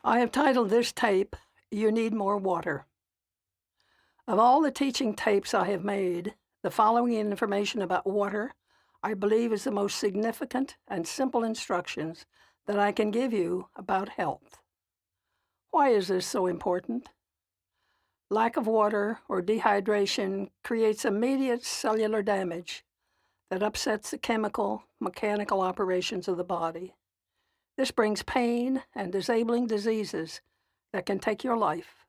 I have titled this tape, You Need More Water. Of all the teaching tapes I have made, the following information about water I believe is the most significant and simple instructions that I can give you about health. Why is this so important? Lack of water or dehydration creates immediate cellular damage that upsets the chemical, mechanical operations of the body. This brings pain and disabling diseases that can take your life.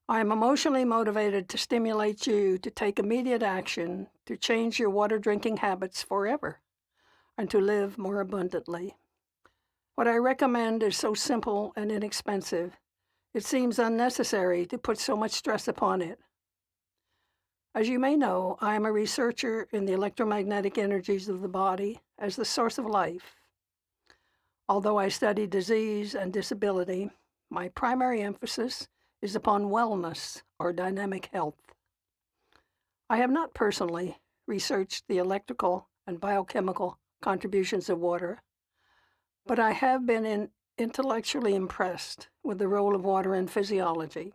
I am emotionally motivated to stimulate you to take immediate action to change your water drinking habits forever and to live more abundantly. What I recommend is so simple and inexpensive, it seems unnecessary to put so much stress upon it. As you may know, I am a researcher in the electromagnetic energies of the body as the source of life. Although I study disease and disability, my primary emphasis is upon wellness or dynamic health. I have not personally researched the electrical and biochemical contributions of water, but I have been intellectually impressed with the role of water in physiology.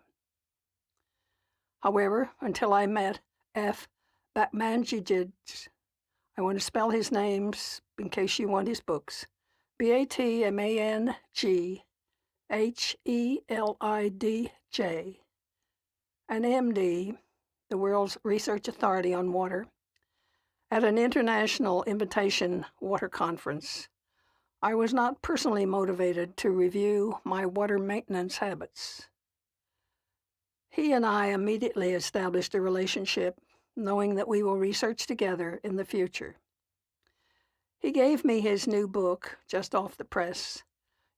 However, until I met F. Batmanghelij, I want to spell his names in case you want his books, Batmanghelij, an MD, the world's research authority on water, at an international invitation water conference. I was not personally motivated to review my water maintenance habits. He and I immediately established a relationship, knowing that we will research together in the future. He gave me his new book, just off the press,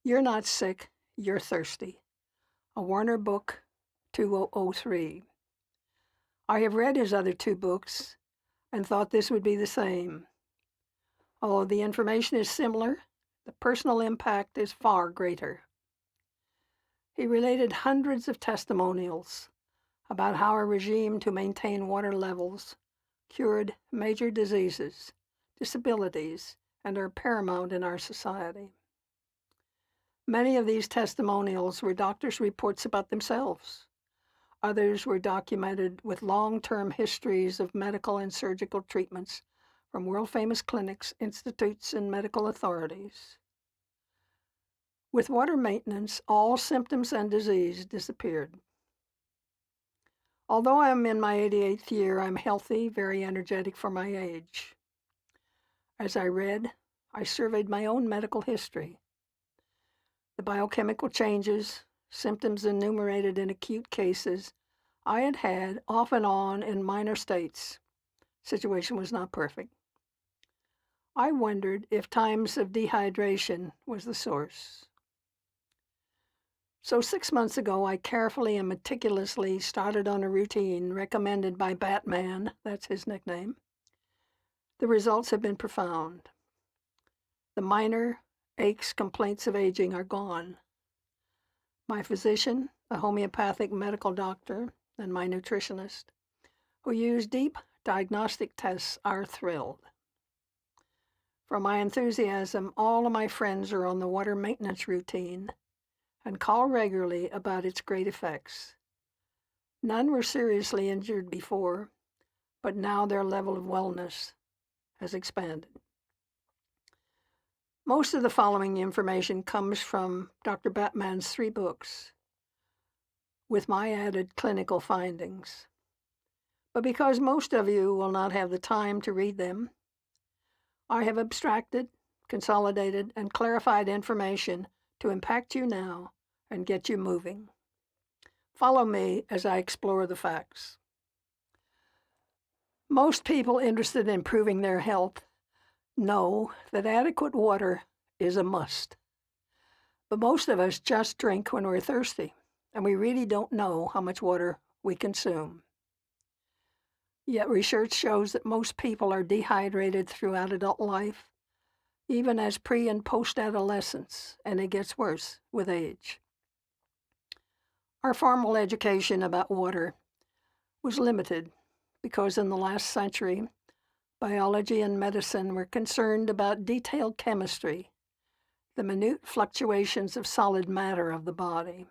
You're Not Sick, You're Thirsty, a Warner Book 2003. I have read his other two books and thought this would be the same. Although the information is similar, the personal impact is far greater. He related hundreds of testimonials about how a regime to maintain water levels cured major diseases, disabilities, and are paramount in our society. Many of these testimonials were doctors' reports about themselves. Others were documented with long-term histories of medical and surgical treatments from world-famous clinics, institutes, and medical authorities. With water maintenance, all symptoms and disease disappeared. Although I am in my 88th year, I'm healthy, very energetic for my age. As I read, I surveyed my own medical history. The biochemical changes, symptoms enumerated in acute cases, I had had off and on in minor states. Situation was not perfect. I wondered if times of dehydration was the source. So 6 months ago, I carefully and meticulously started on a routine recommended by Batman, that's his nickname. The results have been profound. The minor aches, complaints of aging are gone. My physician, a homeopathic medical doctor, and my nutritionist, who use deep diagnostic tests, are thrilled. From my enthusiasm, all of my friends are on the water maintenance routine and call regularly about its great effects. None were seriously injured before, but now their level of wellness has expanded. Most of the following information comes from Dr. Batman's 3 books, with my added clinical findings. But because most of you will not have the time to read them, I have abstracted, consolidated, and clarified information to impact you now and get you moving. Follow me as I explore the facts. Most people interested in improving their health know that adequate water is a must. But most of us just drink when we're thirsty, and we really don't know how much water we consume. Yet research shows that most people are dehydrated throughout adult life, even as pre- and post-adolescence, and it gets worse with age. Our formal education about water was limited because in the last century, biology and medicine were concerned about detailed chemistry the minute fluctuations of solid matter of the body.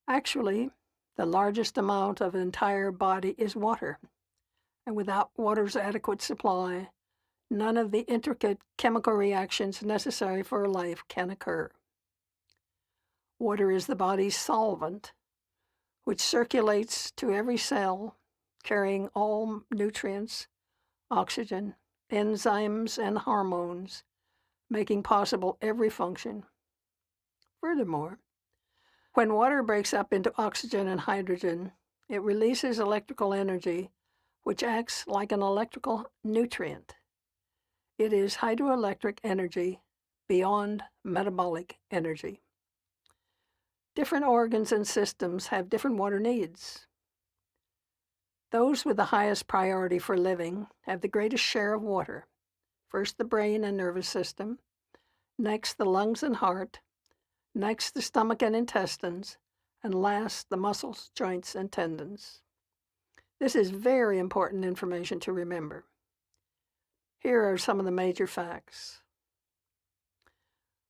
Actually, the largest amount of an entire body is water, and without water's adequate supply, none of the intricate chemical reactions necessary for life can occur. Water is the body's solvent, which circulates to every cell, carrying all nutrients, oxygen, enzymes, and hormones, making possible every function. Furthermore, when water breaks up into oxygen and hydrogen, it releases electrical energy, which acts like an electrical nutrient. It is hydroelectric energy beyond metabolic energy. Different organs and systems have different water needs. Those with the highest priority for living have the greatest share of water. First, the brain and nervous system, next, the lungs and heart, next, the stomach and intestines, and last, the muscles, joints, and tendons. This is very important information to remember. Here are some of the major facts.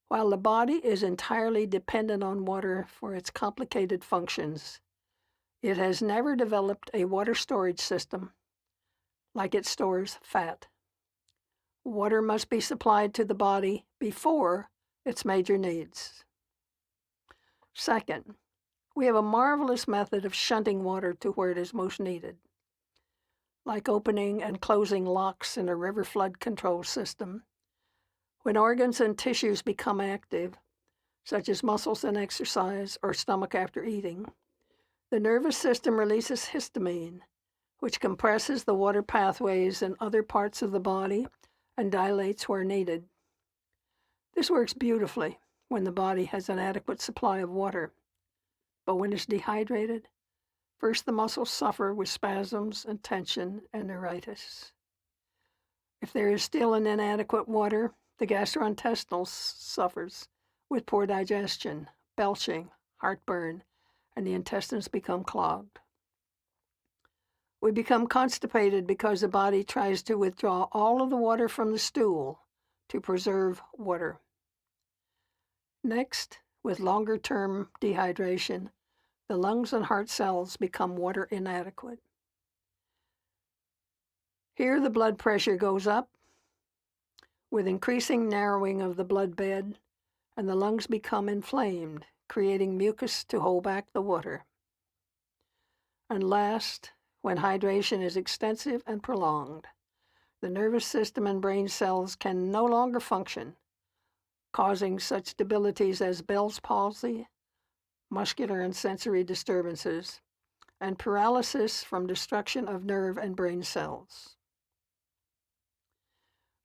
While the body is entirely dependent on water for its complicated functions, it has never developed a water storage system like it stores fat. Water must be supplied to the body before its major needs. Second, we have a marvelous method of shunting water to where it is most needed. Like opening and closing locks in a river flood control system, when organs and tissues become active, such as muscles in exercise or stomach after eating, the nervous system releases histamine, which compresses the water pathways in other parts of the body and dilates where needed. This works beautifully when the body has an adequate supply of water. But when it's dehydrated, first the muscles suffer with spasms and tension and neuritis. If there is still an inadequate water, the gastrointestinal suffers with poor digestion, belching, heartburn, and the intestines become clogged. We become constipated because the body tries to withdraw all of the water from the stool to preserve water. Next, with longer-term dehydration, the lungs and heart cells become water inadequate. Here the blood pressure goes up with increasing narrowing of the blood bed, and the lungs become inflamed, creating mucus to hold back the water. And last, when hydration is extensive and prolonged, the nervous system and brain cells can no longer function, causing such debilities as Bell's palsy, muscular and sensory disturbances, and paralysis from destruction of nerve and brain cells.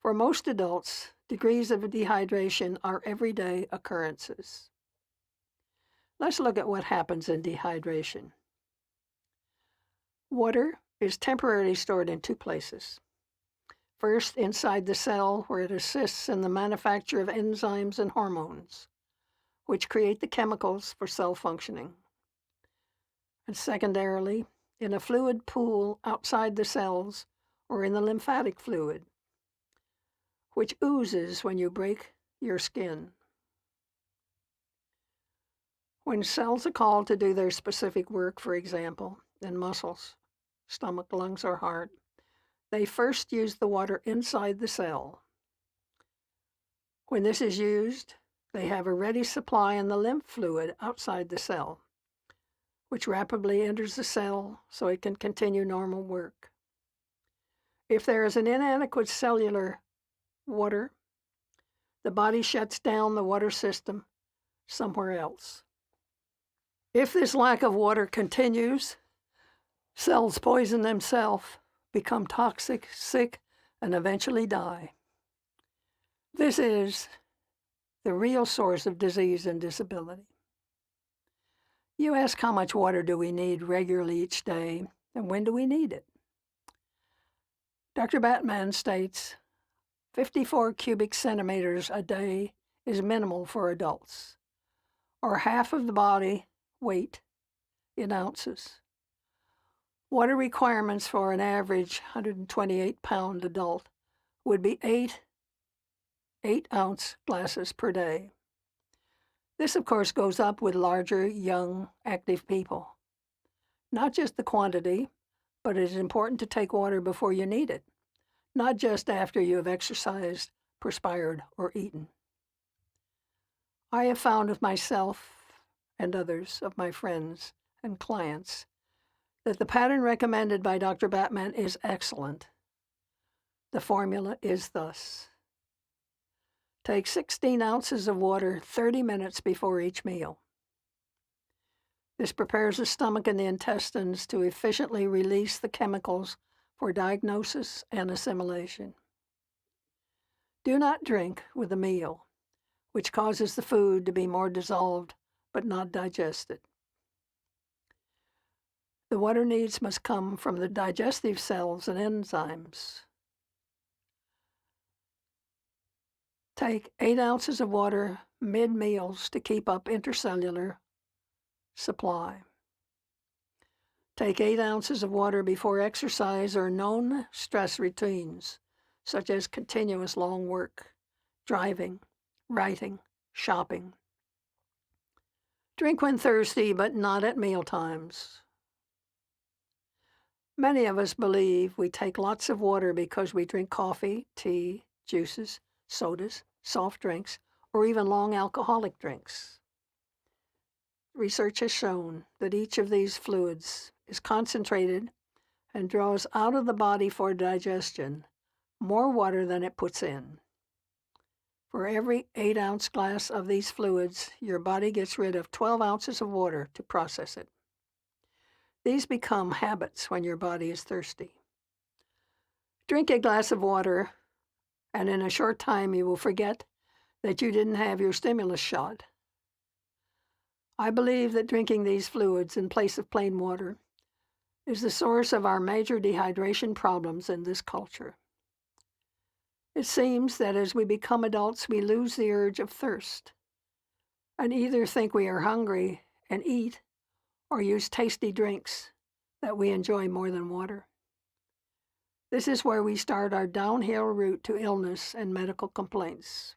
For most adults, degrees of dehydration are everyday occurrences. Let's look at what happens in dehydration. Water is temporarily stored in two places. First, inside the cell, where it assists in the manufacture of enzymes and hormones, which create the chemicals for cell functioning. And secondarily, in a fluid pool outside the cells or in the lymphatic fluid, which oozes when you break your skin. When cells are called to do their specific work, for example, in muscles, stomach, lungs, or heart, they first use the water inside the cell. When this is used, they have a ready supply in the lymph fluid outside the cell, which rapidly enters the cell so it can continue normal work. If there is an inadequate cellular water, the body shuts down the water system somewhere else. If this lack of water continues, cells poison themselves, become toxic, sick, and eventually die. This is the real source of disease and disability. You ask, how much water do we need regularly each day, and when do we need it? Dr. Batman states, 54 cubic centimeters a day is minimal for adults, or half of the body weight in ounces. Water requirements for an average 128-pound adult would be 8 8-ounce glasses per day. This, of course, goes up with larger, young, active people. Not just the quantity, but it is important to take water before you need it, not just after you have exercised, perspired, or eaten. I have found with myself and others of my friends and clients that the pattern recommended by Dr. Batman is excellent. The formula is thus: take 16 ounces of water 30 minutes before each meal. This prepares the stomach and the intestines to efficiently release the chemicals for diagnosis and assimilation. Do not drink with a meal, which causes the food to be more dissolved but not digested. The water needs must come from the digestive cells and enzymes. Take 8 ounces of water mid-meals to keep up intercellular supply. Take 8 ounces of water before exercise or known stress routines, such as continuous long work, driving, writing, shopping. Drink when thirsty, but not at meal times. Many of us believe we take lots of water because we drink coffee, tea, juices, sodas, soft drinks, or even long alcoholic drinks. Research has shown that each of these fluids is concentrated and draws out of the body for digestion more water than it puts in. For every 8-ounce glass of these fluids, your body gets rid of 12 ounces of water to process it. These become habits when your body is thirsty. Drink a glass of water, and in a short time you will forget that you didn't have your stimulus shot. I believe that drinking these fluids in place of plain water is the source of our major dehydration problems in this culture. It seems that as we become adults, we lose the urge of thirst and either think we are hungry and eat or use tasty drinks that we enjoy more than water. This is where we start our downhill route to illness and medical complaints.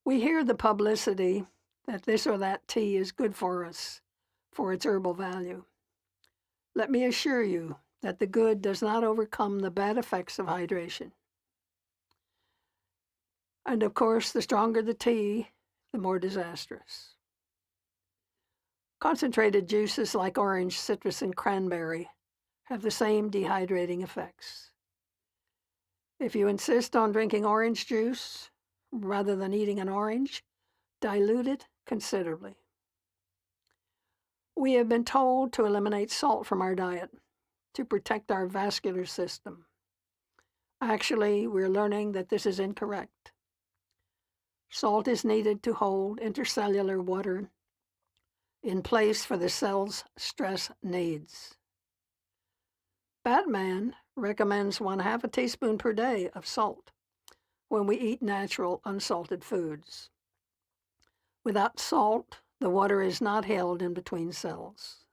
We hear the publicity that this or that tea is good for us for its herbal value. Let me assure you that the good does not overcome the bad effects of hydration. And of course, the stronger the tea, the more disastrous. Concentrated juices like orange, citrus, and cranberry have the same dehydrating effects. If you insist on drinking orange juice rather than eating an orange, dilute it considerably. We have been told to eliminate salt from our diet to protect our vascular system. Actually, we're learning that this is incorrect. Salt is needed to hold intercellular water in place for the cell's stress needs. Batman recommends 1/2 teaspoon per day of salt when we eat natural, unsalted foods. Without salt, the water is not held in between cells.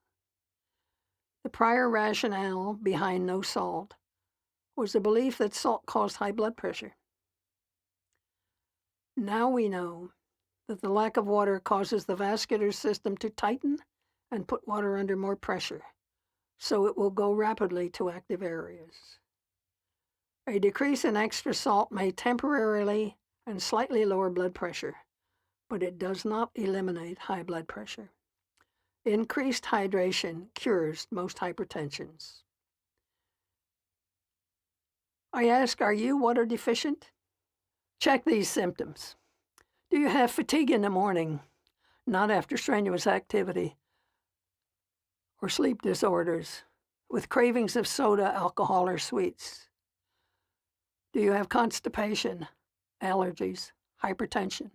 The prior rationale behind no salt was the belief that salt caused high blood pressure. Now we know that the lack of water causes the vascular system to tighten and put water under more pressure, so it will go rapidly to active areas. A decrease in extra salt may temporarily and slightly lower blood pressure, but it does not eliminate high blood pressure. Increased hydration cures most hypertensions. I ask, are you water deficient? Check these symptoms. Do you have fatigue in the morning, not after strenuous activity, or sleep disorders, with cravings of soda, alcohol, or sweets? Do you have constipation, allergies, hypertension,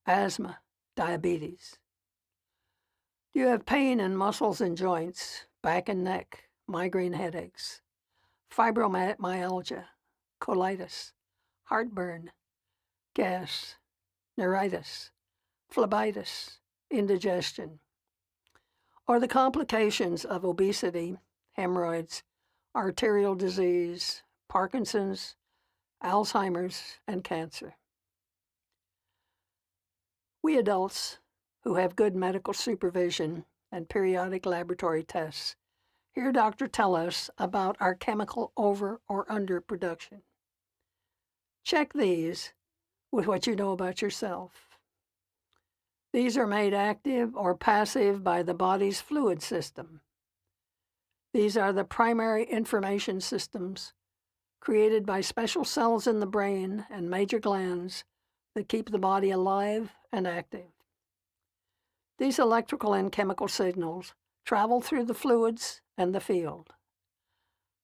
asthma, diabetes? Do you have pain in muscles and joints, back and neck, migraine headaches, fibromyalgia, colitis, heartburn, gas, neuritis, phlebitis, indigestion, or the complications of obesity, hemorrhoids, arterial disease, Parkinson's, Alzheimer's, and cancer. We adults who have good medical supervision and periodic laboratory tests hear doctors tell us about our chemical over or underproduction. Check these with what you know about yourself. These are made active or passive by the body's fluid system. These are the primary information systems created by special cells in the brain and major glands that keep the body alive and active. These electrical and chemical signals travel through the fluids and the field.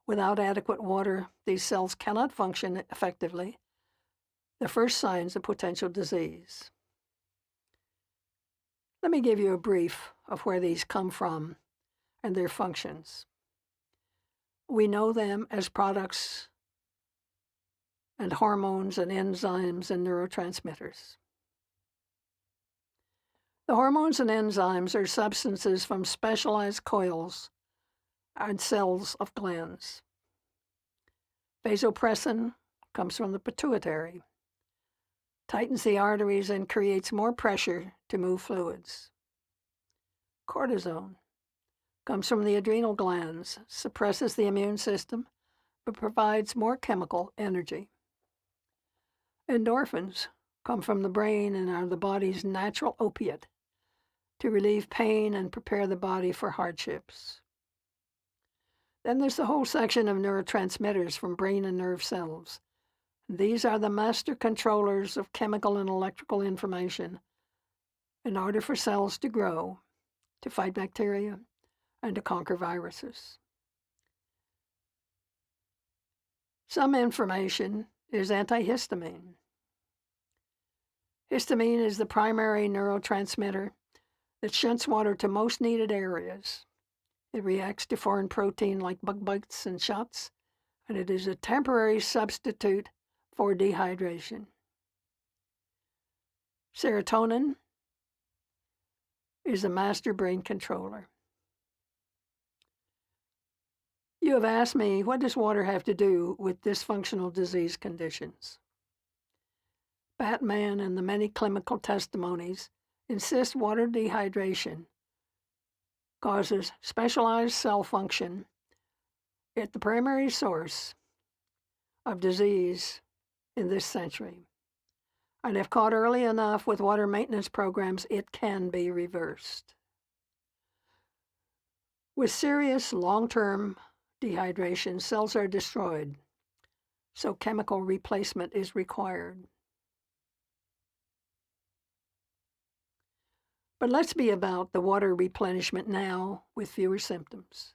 Without adequate water, these cells cannot function effectively, the first signs of potential disease. Let me give you a brief of where these come from and their functions. We know them as products and hormones and enzymes and neurotransmitters. The hormones and enzymes are substances from specialized coils and cells of glands. Vasopressin comes from the pituitary, tightens the arteries and creates more pressure to move fluids. Cortisone comes from the adrenal glands, suppresses the immune system, but provides more chemical energy. Endorphins come from the brain and are the body's natural opiate to relieve pain and prepare the body for hardships. Then there's the whole section of neurotransmitters from brain and nerve cells. These are the master controllers of chemical and electrical information in order for cells to grow, to fight bacteria, and to conquer viruses. Some information is antihistamine. Histamine is the primary neurotransmitter that shunts water to most needed areas. It reacts to foreign protein like bug bites and shots, and it is a temporary substitute for dehydration. Serotonin is a master brain controller. You have asked me, what does water have to do with dysfunctional disease conditions? Batman and the many clinical testimonies insist water dehydration causes specialized cell function at the primary source of disease in this century. And if caught early enough with water maintenance programs, it can be reversed. With serious long-term dehydration, cells are destroyed, so chemical replacement is required. But let's be about the water replenishment now with fewer symptoms.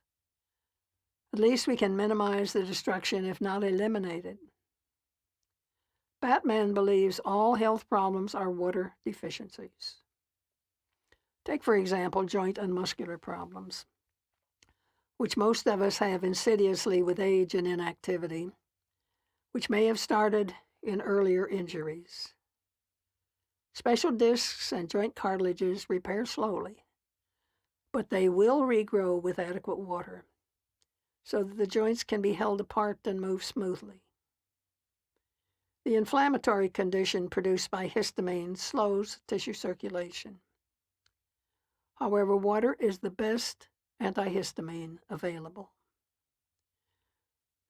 At least we can minimize the destruction, if not eliminate it. Batman believes all health problems are water deficiencies. Take, for example, joint and muscular problems, which most of us have insidiously with age and inactivity, which may have started in earlier injuries. Special discs and joint cartilages repair slowly, but they will regrow with adequate water so that the joints can be held apart and move smoothly. The inflammatory condition produced by histamine slows tissue circulation. However, water is the best antihistamine available.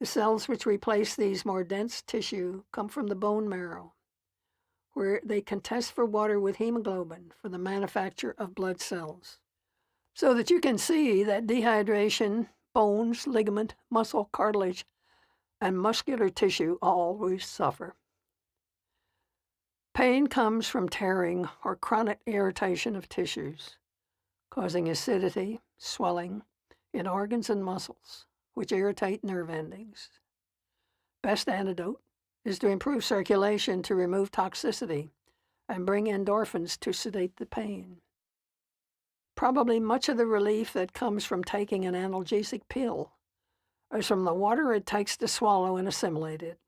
The cells which replace these more dense tissue come from the bone marrow, where they contest for water with hemoglobin for the manufacture of blood cells. So that you can see that dehydration, bones, ligament, muscle, cartilage, and muscular tissue always suffer. Pain comes from tearing or chronic irritation of tissues, causing acidity, swelling in organs and muscles, which irritate nerve endings. Best antidote is to improve circulation to remove toxicity and bring endorphins to sedate the pain. Probably much of the relief that comes from taking an analgesic pill is from the water it takes to swallow and assimilate it.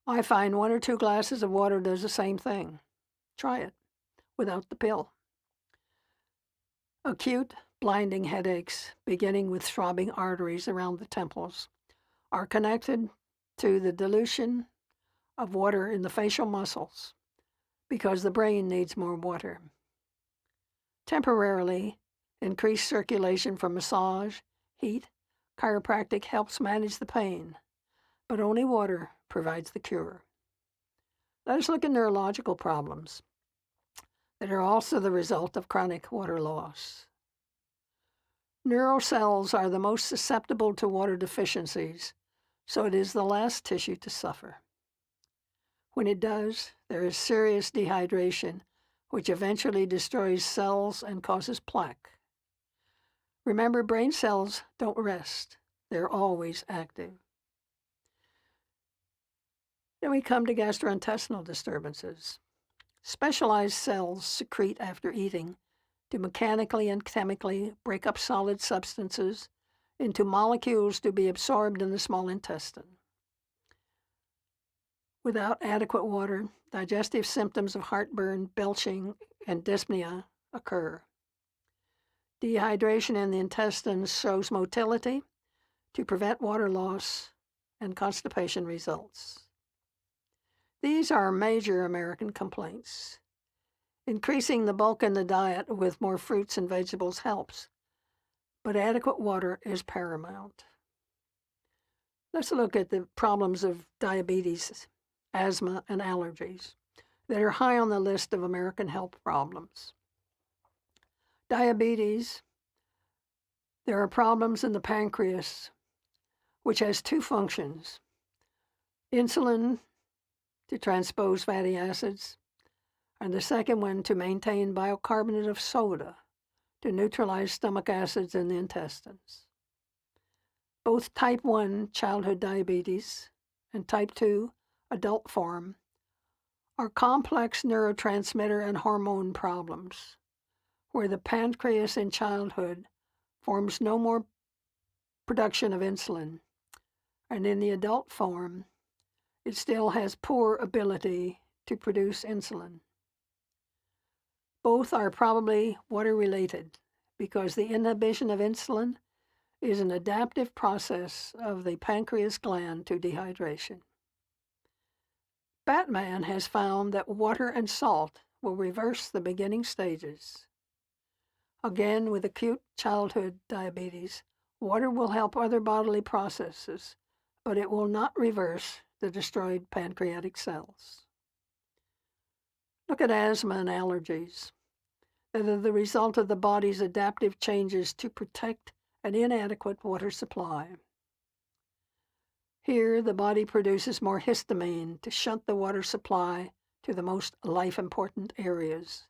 I find 1 or 2 glasses of water does the same thing. Try it without the pill. Acute, blinding headaches, beginning with throbbing arteries around the temples, are connected to the dilution of water in the facial muscles because the brain needs more water. Temporarily, increased circulation from massage, heat, chiropractic helps manage the pain, but only water provides the cure. Let us look at neurological problems that are also the result of chronic water loss. Neural cells are the most susceptible to water deficiencies, so it is the last tissue to suffer. When it does, there is serious dehydration, which eventually destroys cells and causes plaque. Remember, brain cells don't rest. They're always active. Then we come to gastrointestinal disturbances. Specialized cells secrete after eating to mechanically and chemically break up solid substances into molecules to be absorbed in the small intestine. Without adequate water, digestive symptoms of heartburn, belching, and dyspnea occur. Dehydration in the intestines shows motility to prevent water loss, and constipation results. These are major American complaints. Increasing the bulk in the diet with more fruits and vegetables helps, but adequate water is paramount. Let's look at the problems of diabetes, asthma, and allergies that are high on the list of American health problems. Diabetes, there are problems in the pancreas, which has two functions: insulin to transpose fatty acids, and the second one to maintain bicarbonate of soda to neutralize stomach acids in the intestines. Both type 1 childhood diabetes and type 2 adult form are complex neurotransmitter and hormone problems where the pancreas in childhood forms no more production of insulin, and in the adult form, it still has poor ability to produce insulin. Both are probably water-related because the inhibition of insulin is an adaptive process of the pancreas gland to dehydration. Batman has found that water and salt will reverse the beginning stages. Again, with acute childhood diabetes, water will help other bodily processes, but it will not reverse the destroyed pancreatic cells. Look at asthma and allergies. That are the result of the body's adaptive changes to protect an inadequate water supply. Here, the body produces more histamine to shunt the water supply to the most life-important areas.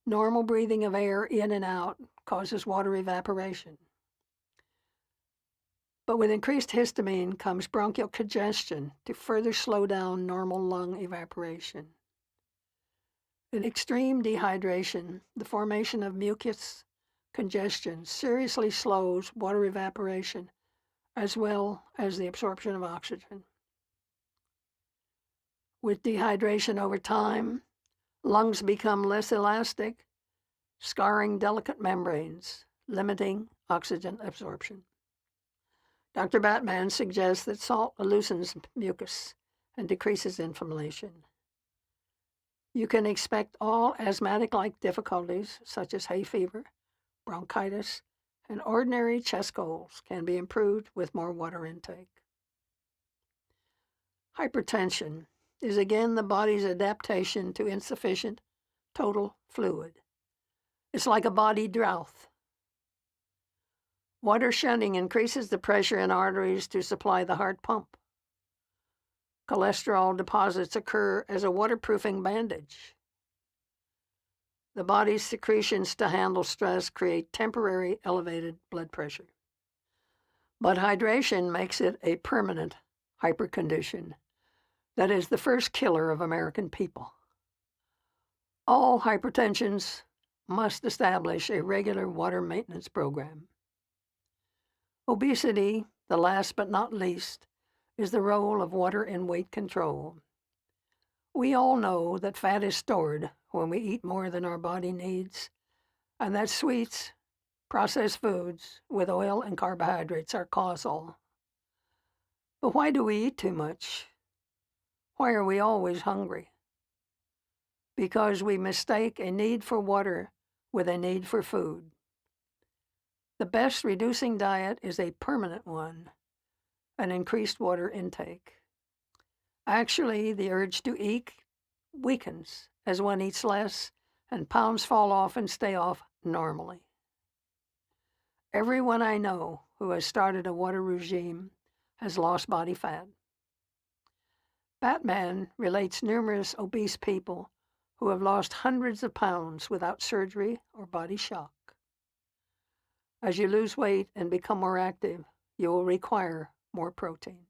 Normal breathing of air in and out causes water evaporation. But with increased histamine comes bronchial congestion to further slow down normal lung evaporation. In extreme dehydration, the formation of mucus congestion seriously slows water evaporation as well as the absorption of oxygen. With dehydration over time, lungs become less elastic, scarring delicate membranes, limiting oxygen absorption. Dr. Batman suggests that salt loosens mucus and decreases inflammation. You can expect all asthmatic-like difficulties, such as hay fever, bronchitis, and ordinary chest colds, can be improved with more water intake. Hypertension is again the body's adaptation to insufficient total fluid. It's like a body drought. Water shunting increases the pressure in arteries to supply the heart pump. Cholesterol deposits occur as a waterproofing bandage. The body's secretions to handle stress create temporary elevated blood pressure. But hydration makes it a permanent hypercondition that is the first killer of American people. All hypertensions must establish a regular water maintenance program. Obesity, the last but not least, is the role of water in weight control. We all know that fat is stored when we eat more than our body needs, and that sweets, processed foods with oil and carbohydrates are causal. But why do we eat too much? Why are we always hungry? Because we mistake a need for water with a need for food. The best reducing diet is a permanent one, an increased water intake. Actually, the urge to eat weakens as one eats less and pounds fall off and stay off normally. Everyone I know who has started a water regime has lost body fat. Batman relates numerous obese people who have lost hundreds of pounds without surgery or body shock. As you lose weight and become more active, you will require more protein.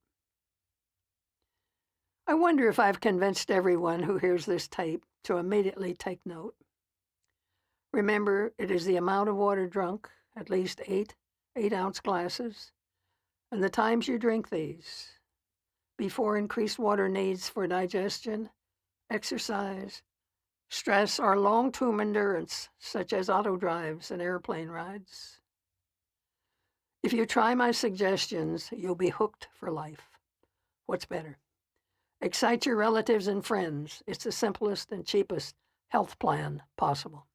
I wonder if I've convinced everyone who hears this tape to immediately take note. Remember, it is the amount of water drunk, at least 8-ounce glasses, and the times you drink these, before increased water needs for digestion, exercise, stress, or long-term endurance, such as auto drives and airplane rides. If you try my suggestions, you'll be hooked for life. What's better? Excite your relatives and friends. It's the simplest and cheapest health plan possible.